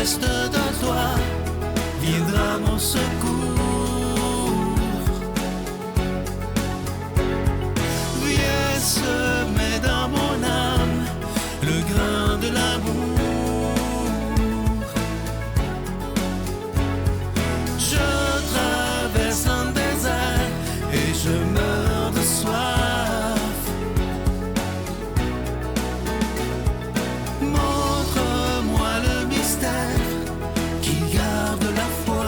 reste de toi viendra mon secours. Viens semer dans mon âme le grain de l'amour. Je traverse un désert et je meurs de soif. Montre-moi le mystère qui garde la foi.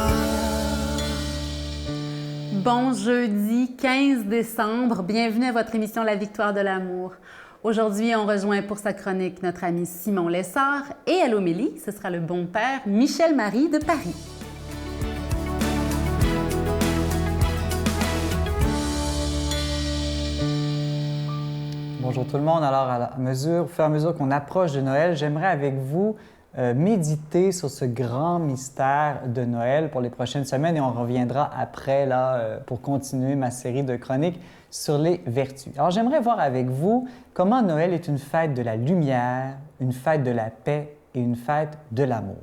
Bon jeudi 15 décembre, bienvenue à votre émission La Victoire de l'amour. Aujourd'hui, on rejoint pour sa chronique notre ami Simon Lessard et à l'homélie, ce sera le bon père Michel-Marie de Paris. Bonjour tout le monde. Alors, au fur et à mesure qu'on approche de Noël, j'aimerais avec vous méditer sur ce grand mystère de Noël pour les prochaines semaines et on reviendra après pour continuer ma série de chroniques sur les vertus. Alors, j'aimerais voir avec vous comment Noël est une fête de la lumière, une fête de la paix et une fête de l'amour.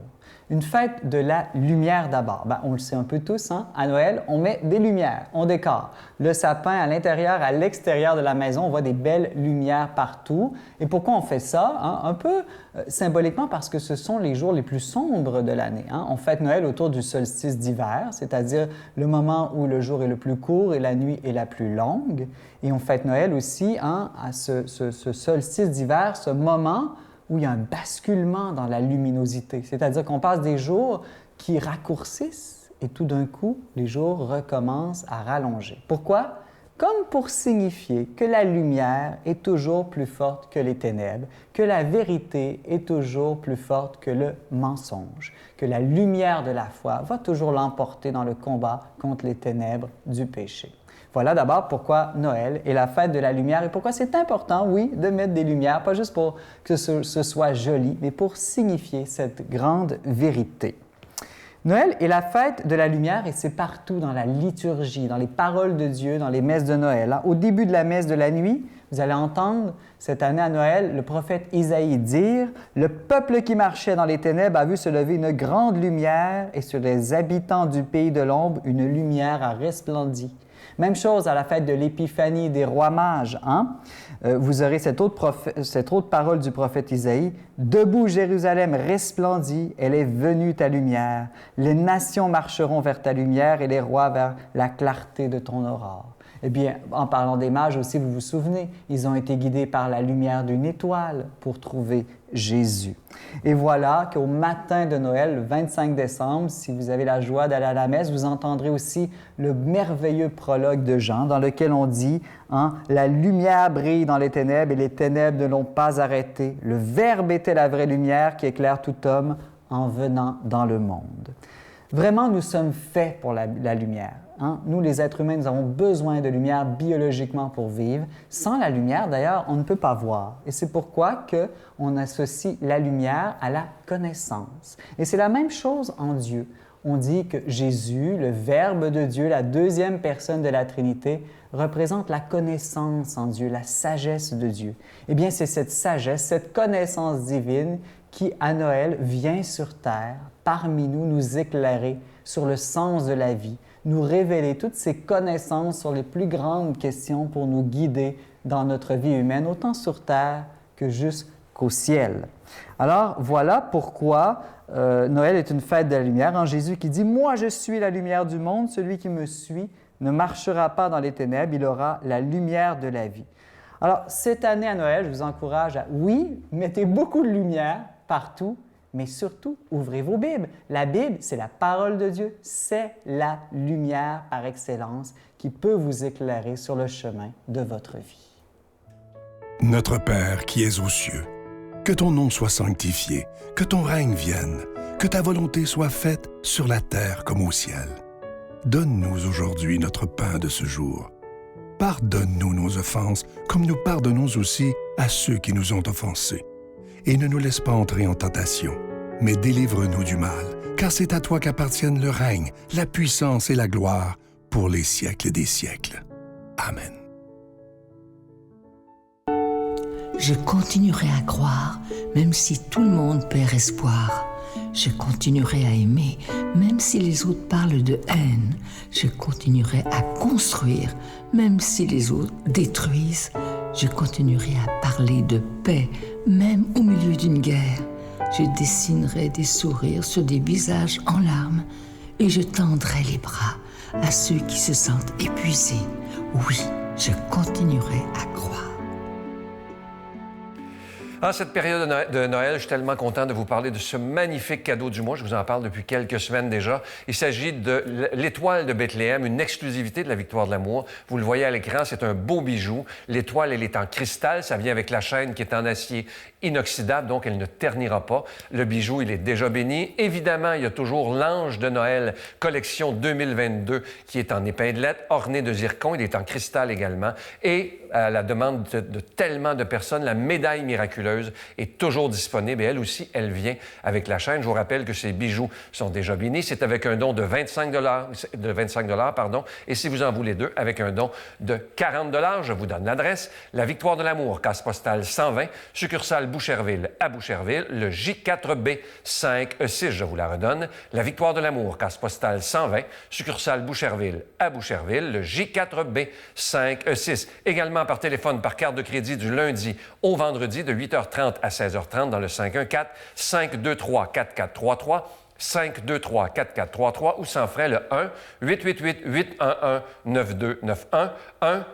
Une fête de la lumière d'abord. On le sait un peu tous, hein? À Noël, on met des lumières, on décore. Le sapin à l'intérieur, à l'extérieur de la maison, on voit des belles lumières partout. Et pourquoi on fait ça? Hein? Un peu symboliquement parce que ce sont les jours les plus sombres de l'année. Hein? On fête Noël autour du solstice d'hiver, c'est-à-dire le moment où le jour est le plus court et la nuit est la plus longue. Et on fête Noël aussi à ce solstice d'hiver, ce moment où il y a un basculement dans la luminosité. C'est-à-dire qu'on passe des jours qui raccourcissent et tout d'un coup, les jours recommencent à rallonger. Pourquoi? Comme pour signifier que la lumière est toujours plus forte que les ténèbres, que la vérité est toujours plus forte que le mensonge, que la lumière de la foi va toujours l'emporter dans le combat contre les ténèbres du péché. Voilà d'abord pourquoi Noël est la fête de la lumière et pourquoi c'est important, oui, de mettre des lumières, pas juste pour que ce soit joli, mais pour signifier cette grande vérité. Noël est la fête de la lumière et c'est partout dans la liturgie, dans les paroles de Dieu, dans les messes de Noël. Au début de la messe de la nuit, vous allez entendre cette année à Noël le prophète Isaïe dire « Le peuple qui marchait dans les ténèbres a vu se lever une grande lumière et sur les habitants du pays de l'ombre, une lumière a resplendi. » Même chose à la fête de l'Épiphanie des rois mages. Hein? Vous aurez cette autre parole du prophète Isaïe. « Debout, Jérusalem resplendit, elle est venue ta lumière. Les nations marcheront vers ta lumière et les rois vers la clarté de ton aurore. » Eh bien, en parlant des mages aussi, vous vous souvenez, ils ont été guidés par la lumière d'une étoile pour trouver Jésus. Et voilà qu'au matin de Noël, le 25 décembre, si vous avez la joie d'aller à la messe, vous entendrez aussi le merveilleux prologue de Jean dans lequel on dit « La lumière brille dans les ténèbres et les ténèbres ne l'ont pas arrêté. Le Verbe était la vraie lumière qui éclaire tout homme en venant dans le monde. » Vraiment, nous sommes faits pour la lumière. Hein? Nous, les êtres humains, nous avons besoin de lumière biologiquement pour vivre. Sans la lumière, d'ailleurs, on ne peut pas voir. Et c'est pourquoi on associe la lumière à la connaissance. Et c'est la même chose en Dieu. On dit que Jésus, le Verbe de Dieu, la deuxième personne de la Trinité, représente la connaissance en Dieu, la sagesse de Dieu. Eh bien, c'est cette sagesse, cette connaissance divine qui, à Noël, vient sur terre, parmi nous, nous éclairer sur le sens de la vie, nous révéler toutes ces connaissances sur les plus grandes questions pour nous guider dans notre vie humaine, autant sur terre que jusqu'au ciel. Alors, voilà pourquoi Noël est une fête de la lumière. En Jésus qui dit « Moi, je suis la lumière du monde, celui qui me suit ne marchera pas dans les ténèbres, il aura la lumière de la vie. » Alors, cette année à Noël, je vous encourage à, oui, mettez beaucoup de lumière partout, mais surtout, ouvrez vos Bibles. La Bible, c'est la parole de Dieu, c'est la lumière par excellence qui peut vous éclairer sur le chemin de votre vie. Notre Père qui es aux cieux, que ton nom soit sanctifié, que ton règne vienne, que ta volonté soit faite sur la terre comme au ciel. Donne-nous aujourd'hui notre pain de ce jour. Pardonne-nous nos offenses, comme nous pardonnons aussi à ceux qui nous ont offensés. Et ne nous laisse pas entrer en tentation, mais délivre-nous du mal, car c'est à toi qu'appartiennent le règne, la puissance et la gloire pour les siècles des siècles. Amen. Je continuerai à croire, même si tout le monde perd espoir. Je continuerai à aimer, même si les autres parlent de haine. Je continuerai à construire, même si les autres détruisent. Je continuerai à parler de paix, même au milieu d'une guerre. Je dessinerai des sourires sur des visages en larmes et je tendrai les bras à ceux qui se sentent épuisés. Oui, je continuerai à croire. En cette période de Noël, je suis tellement content de vous parler de ce magnifique cadeau du mois. Je vous en parle depuis quelques semaines déjà. Il s'agit de l'étoile de Bethléem, une exclusivité de la Victoire de l'Amour. Vous le voyez à l'écran, c'est un beau bijou. L'étoile, elle est en cristal. Ça vient avec la chaîne qui est en acier inoxydable, donc elle ne ternira pas. Le bijou, il est déjà béni. Évidemment, il y a toujours l'Ange de Noël, collection 2022, qui est en épinglette, orné de zircon. Il est en cristal également. Et à la demande de tellement de personnes, la médaille miraculeuse est toujours disponible et elle aussi, elle vient avec la chaîne. Je vous rappelle que ces bijoux sont déjà bénis. C'est avec un don de 25 $, et si vous en voulez deux, avec un don de 40 $. Je vous donne l'adresse. La Victoire de l'Amour, case postale 120, succursale Boucherville à Boucherville, le J4B 5E6, je vous la redonne. La Victoire de l'Amour, case postale 120, succursale Boucherville à Boucherville, le J4B 5E6. Également par téléphone, par carte de crédit du lundi au vendredi de 8h30 à 16h30 dans le 514-523-4433, 523-4433 ou sans frais le 1-888-811-9291,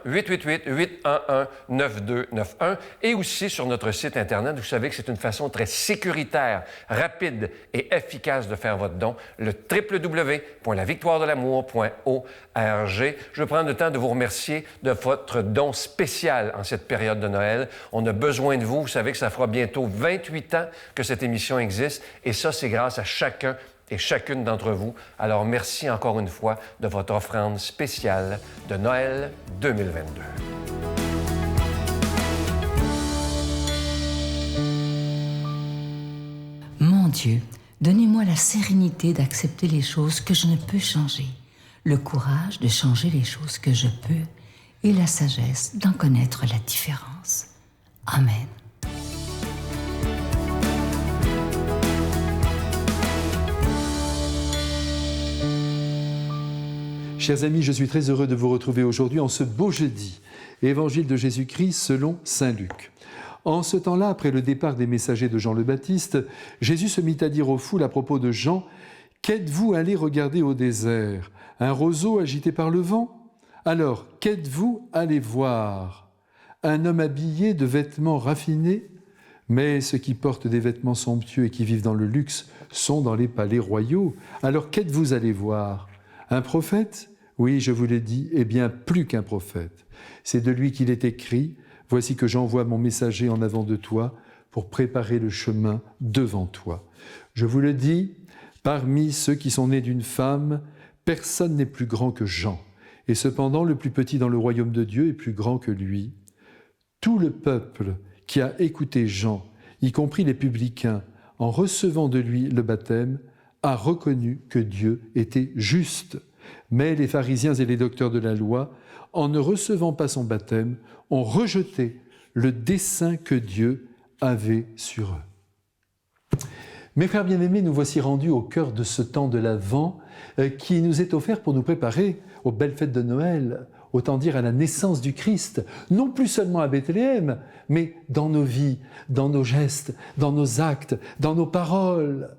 1-888-811-9291 et aussi sur notre site Internet. Vous savez que c'est une façon très sécuritaire, rapide et efficace de faire votre don, le www.lavictoiredelamour.org. Je vais prendre le temps de vous remercier de votre don spécial en cette période de Noël. On a besoin de vous. Vous savez que ça fera bientôt 28 ans que cette émission existe et ça, c'est grâce à chacun et chacune d'entre vous. Alors, merci encore une fois de votre offrande spéciale de Noël 2022. Mon Dieu, donnez-moi la sérénité d'accepter les choses que je ne peux changer, le courage de changer les choses que je peux et la sagesse d'en connaître la différence. Amen. Chers amis, je suis très heureux de vous retrouver aujourd'hui en ce beau jeudi. Évangile de Jésus-Christ selon saint Luc. En ce temps-là, après le départ des messagers de Jean le Baptiste, Jésus se mit à dire aux foules à propos de Jean, « Qu'êtes-vous allés regarder au désert? Un roseau agité par le vent? Alors, qu'êtes-vous allés voir? Un homme habillé de vêtements raffinés? Mais ceux qui portent des vêtements somptueux et qui vivent dans le luxe sont dans les palais royaux. Alors, qu'êtes-vous allés voir? Un prophète? Oui, je vous l'ai dit, eh bien, plus qu'un prophète. C'est de lui qu'il est écrit, « Voici que j'envoie mon messager en avant de toi pour préparer le chemin devant toi. » Je vous le dis, parmi ceux qui sont nés d'une femme, personne n'est plus grand que Jean. Et cependant, le plus petit dans le royaume de Dieu est plus grand que lui. Tout le peuple qui a écouté Jean, y compris les publicains, en recevant de lui le baptême, a reconnu que Dieu était juste. Mais les pharisiens et les docteurs de la loi, en ne recevant pas son baptême, ont rejeté le dessein que Dieu avait sur eux. Mes frères bien-aimés, nous voici rendus au cœur de ce temps de l'Avent qui nous est offert pour nous préparer aux belles fêtes de Noël, autant dire à la naissance du Christ, non plus seulement à Bethléem, mais dans nos vies, dans nos gestes, dans nos actes, dans nos paroles.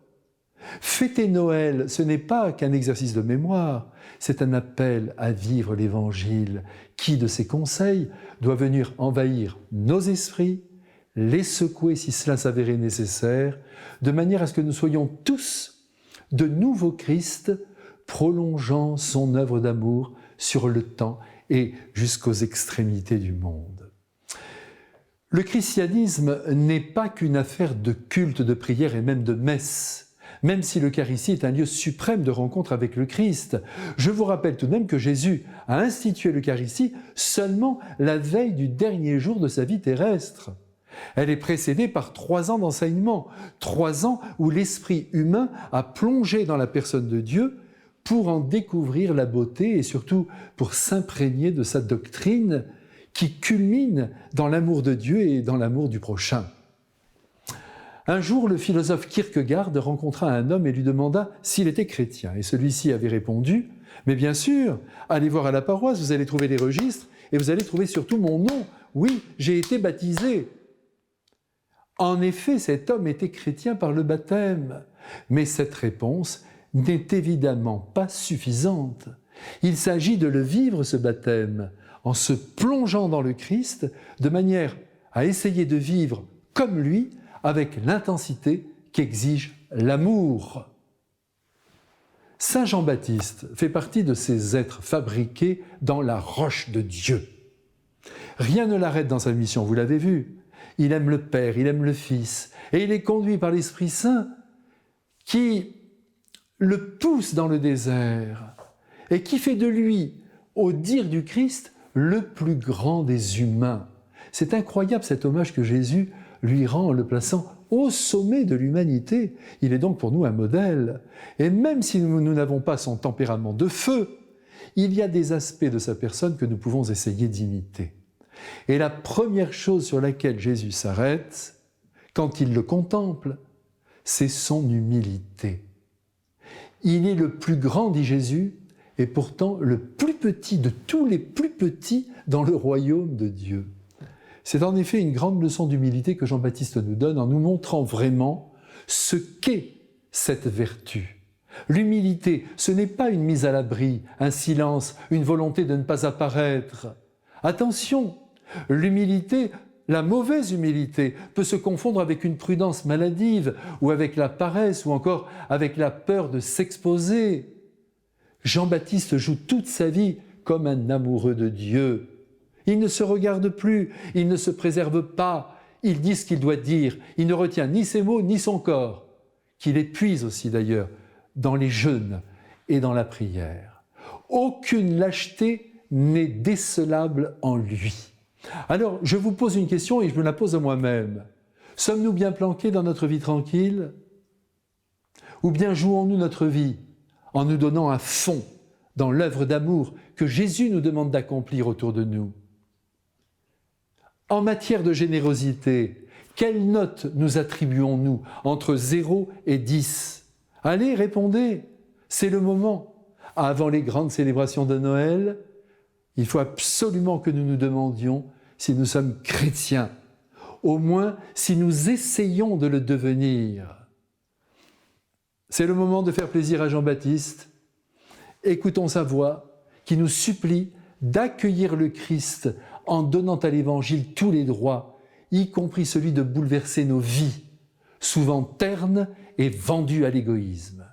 Fêter Noël, ce n'est pas qu'un exercice de mémoire, c'est un appel à vivre l'Évangile qui, de ses conseils, doit venir envahir nos esprits, les secouer si cela s'avérait nécessaire, de manière à ce que nous soyons tous de nouveaux Christ, prolongeant son œuvre d'amour sur le temps et jusqu'aux extrémités du monde. Le christianisme n'est pas qu'une affaire de culte, de prière et même de messe. Même si l'Eucharistie est un lieu suprême de rencontre avec le Christ. Je vous rappelle tout de même que Jésus a institué l'Eucharistie seulement la veille du dernier jour de sa vie terrestre. Elle est précédée par 3 ans d'enseignement, 3 ans où l'esprit humain a plongé dans la personne de Dieu pour en découvrir la beauté et surtout pour s'imprégner de sa doctrine qui culmine dans l'amour de Dieu et dans l'amour du prochain. Un jour, le philosophe Kierkegaard rencontra un homme et lui demanda s'il était chrétien. Et celui-ci avait répondu « Mais bien sûr, allez voir à la paroisse, vous allez trouver les registres et vous allez trouver surtout mon nom. Oui, j'ai été baptisé. » En effet, cet homme était chrétien par le baptême. Mais cette réponse n'est évidemment pas suffisante. Il s'agit de le vivre, ce baptême, en se plongeant dans le Christ, de manière à essayer de vivre comme lui, avec l'intensité qu'exige l'amour. Saint Jean-Baptiste fait partie de ces êtres fabriqués dans la roche de Dieu. Rien ne l'arrête dans sa mission, vous l'avez vu. Il aime le Père, il aime le Fils, et il est conduit par l'Esprit Saint qui le pousse dans le désert et qui fait de lui, au dire du Christ, le plus grand des humains. C'est incroyable cet hommage que Jésus lui rend en le plaçant au sommet de l'humanité. Il est donc pour nous un modèle. Et même si nous n'avons pas son tempérament de feu, il y a des aspects de sa personne que nous pouvons essayer d'imiter. Et la première chose sur laquelle Jésus s'arrête, quand il le contemple, c'est son humilité. Il est le plus grand, dit Jésus, et pourtant le plus petit de tous les plus petits dans le royaume de Dieu. C'est en effet une grande leçon d'humilité que Jean-Baptiste nous donne en nous montrant vraiment ce qu'est cette vertu. L'humilité, ce n'est pas une mise à l'abri, un silence, une volonté de ne pas apparaître. Attention, l'humilité, la mauvaise humilité, peut se confondre avec une prudence maladive ou avec la paresse ou encore avec la peur de s'exposer. Jean-Baptiste joue toute sa vie comme un amoureux de Dieu. Il ne se regarde plus, il ne se préserve pas, il dit ce qu'il doit dire, il ne retient ni ses mots ni son corps, qu'il épuise aussi d'ailleurs dans les jeûnes et dans la prière. Aucune lâcheté n'est décelable en lui. Alors, je vous pose une question et je me la pose à moi-même. Sommes-nous bien planqués dans notre vie tranquille? Ou bien jouons-nous notre vie en nous donnant à fond dans l'œuvre d'amour que Jésus nous demande d'accomplir autour de nous? En matière de générosité, quelle note nous attribuons-nous entre 0 et 10? Allez, répondez, c'est le moment. Avant les grandes célébrations de Noël, il faut absolument que nous nous demandions si nous sommes chrétiens, au moins si nous essayons de le devenir. C'est le moment de faire plaisir à Jean-Baptiste. Écoutons sa voix qui nous supplie d'accueillir le Christ en donnant à l'Évangile tous les droits, y compris celui de bouleverser nos vies, souvent ternes et vendues à l'égoïsme.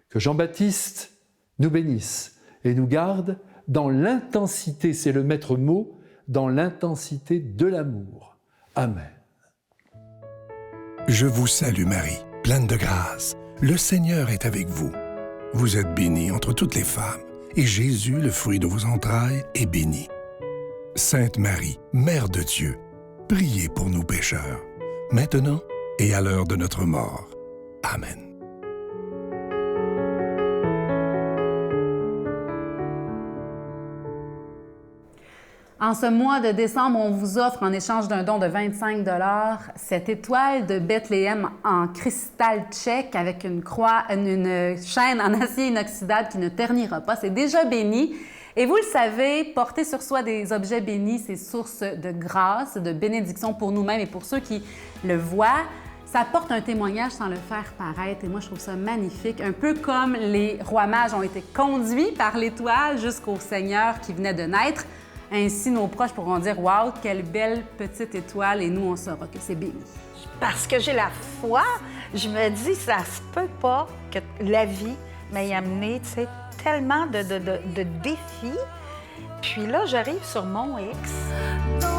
Que Jean-Baptiste nous bénisse et nous garde dans l'intensité, c'est le maître mot, dans l'intensité de l'amour. Amen. Je vous salue Marie, pleine de grâce. Le Seigneur est avec vous. Vous êtes bénie entre toutes les femmes, et Jésus, le fruit de vos entrailles, est béni. Sainte Marie, Mère de Dieu, priez pour nous pécheurs, maintenant et à l'heure de notre mort. Amen. En ce mois de décembre, on vous offre en échange d'un don de 25 $ cette étoile de Bethléem en cristal tchèque avec une croix, une chaîne en acier inoxydable qui ne ternira pas. C'est déjà béni. Et vous le savez, porter sur soi des objets bénis, c'est source de grâce, de bénédiction pour nous-mêmes et pour ceux qui le voient. Ça apporte un témoignage sans le faire paraître et moi je trouve ça magnifique. Un peu comme les rois mages ont été conduits par l'étoile jusqu'au Seigneur qui venait de naître. Ainsi, nos proches pourront dire « Wow, quelle belle petite étoile » et nous, on saura que c'est béni. Parce que j'ai la foi, je me dis, ça se peut pas que la vie m'ait amené, tu sais, tellement de défis. Puis là, j'arrive sur mon X.